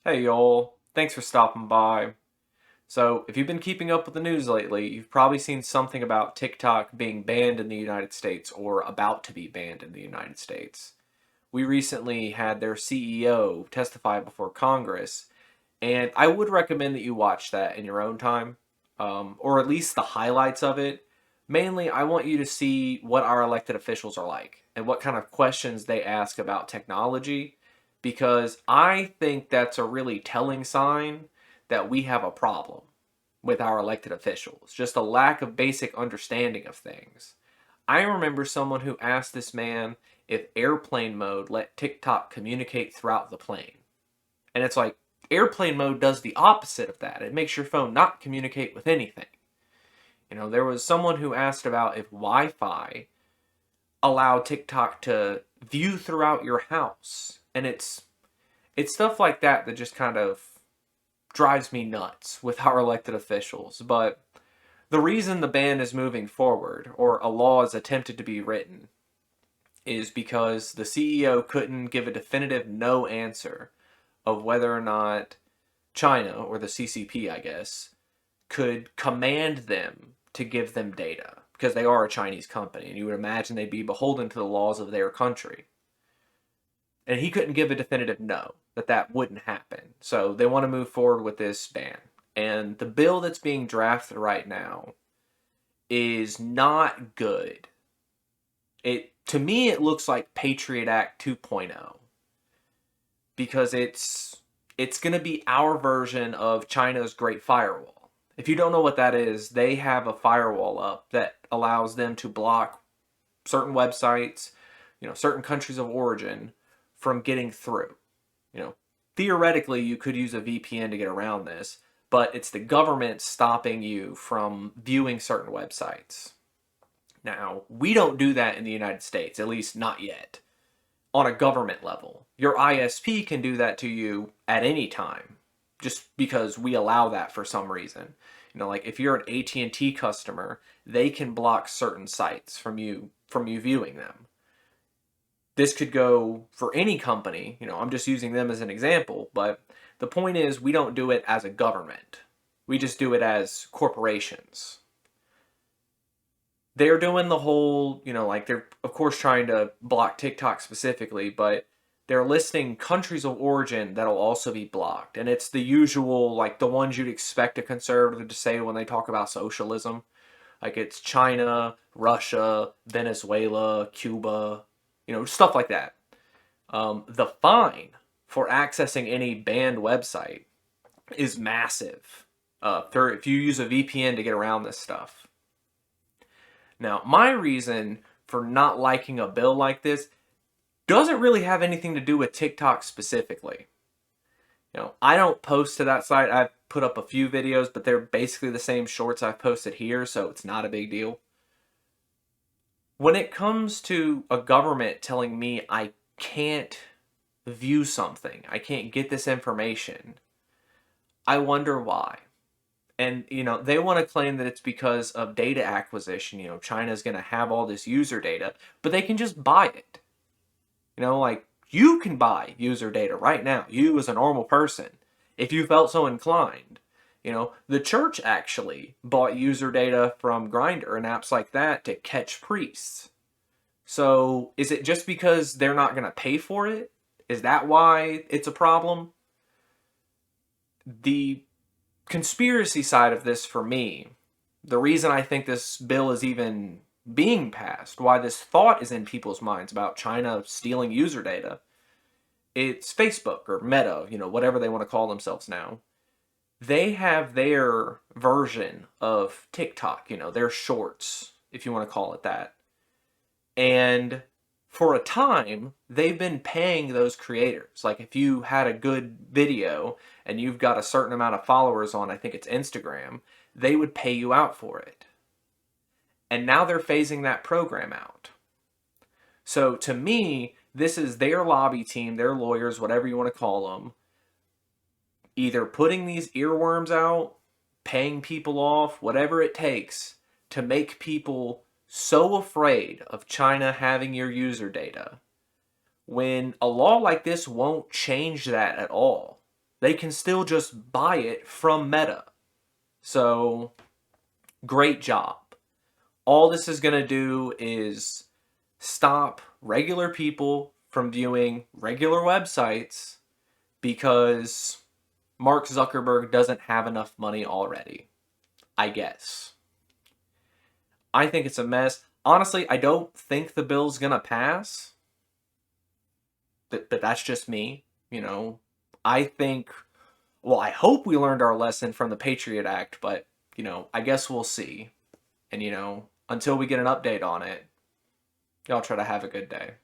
Hey y'all, thanks for stopping by. So, if you've been keeping up with the news lately, you've probably seen something about TikTok being banned in the United States or about to be banned in the United States. We recently had their CEO testify before Congress, and I would recommend that you watch that in your own time, or at least the highlights of it. Mainly, I want you to see what our elected officials are like and what kind of questions they ask about technology, because I think that's a really telling sign that we have a problem with our elected officials, just a lack of basic understanding of things. I remember someone who asked this man if airplane mode let TikTok communicate throughout the plane. And it's like, airplane mode does the opposite of that. It makes your phone not communicate with anything. There was someone who asked about if Wi Fi allowed TikTok to view throughout your house. And it's stuff like that that just kind of drives me nuts with our elected officials. But the reason the ban is moving forward, or a law is attempted to be written, is because the CEO couldn't give a definitive no answer of whether or not China, or the CCP, I guess, could command them to give them data because they are a Chinese company, and you would imagine they'd be beholden to the laws of their country. And he couldn't give a definitive no, that wouldn't happen. So they want to move forward with this ban. And the bill that's being drafted right now is not good. To me it looks like Patriot Act 2.0 because it's going to be our version of China's Great Firewall. If you don't know what that is, they have a firewall up that allows them to block certain websites, certain countries of origin from getting through. You know, Theoretically, you could use a VPN to get around this, but it's the government stopping you from viewing certain websites. Now, we don't do that in the United States, at least not yet, on a government level. Your ISP can do that to you at any time, just because we allow that for some reason. Like if you're an AT&T customer, they can block certain sites from you viewing them. This could go for any company. I'm just using them as an example, but the point is we don't do it as a government. We just do it as corporations. They're doing the whole, like they're of course trying to block TikTok specifically, but they're listing countries of origin that'll also be blocked. And it's the usual, like the ones you'd expect a conservative to say when they talk about socialism. Like it's China, Russia, Venezuela, Cuba, stuff like that. The fine for accessing any banned website is massive if you use a VPN to get around this stuff. Now, my reason for not liking a bill like this doesn't really have anything to do with TikTok specifically. I don't post to that site. I've put up a few videos, but they're basically the same shorts I've posted here, so it's not a big deal. When it comes to a government telling me I can't view something, I can't get this information, I wonder why. And, they want to claim that it's because of data acquisition. China's going to have all this user data, but they can just buy it. Like you can buy user data right now, you as a normal person, if you felt so inclined. The church actually bought user data from Grindr and apps like that to catch priests. So is it just because they're not going to pay for it? Is that why it's a problem? The conspiracy side of this for me, the reason I think this bill is even being passed, why this thought is in people's minds about China stealing user data, it's Facebook or Meta, whatever they want to call themselves now. They have their version of TikTok, their shorts, if you want to call it that. And for a time, they've been paying those creators. Like if you had a good video and you've got a certain amount of followers on, I think it's Instagram, they would pay you out for it. And now they're phasing that program out. So to me, this is their lobby team, their lawyers, whatever you want to call them, either putting these earworms out, paying people off, whatever it takes to make people so afraid of China having your user data, when a law like this won't change that at all. they can still just buy it from Meta. So, great job. All this is going to do is stop regular people from viewing regular websites because Mark Zuckerberg doesn't have enough money already, I guess. I think it's a mess. Honestly, I don't think the bill's going to pass, but that's just me. I think, well, I hope we learned our lesson from the Patriot Act, but, I guess we'll see. And, until we get an update on it, y'all try to have a good day.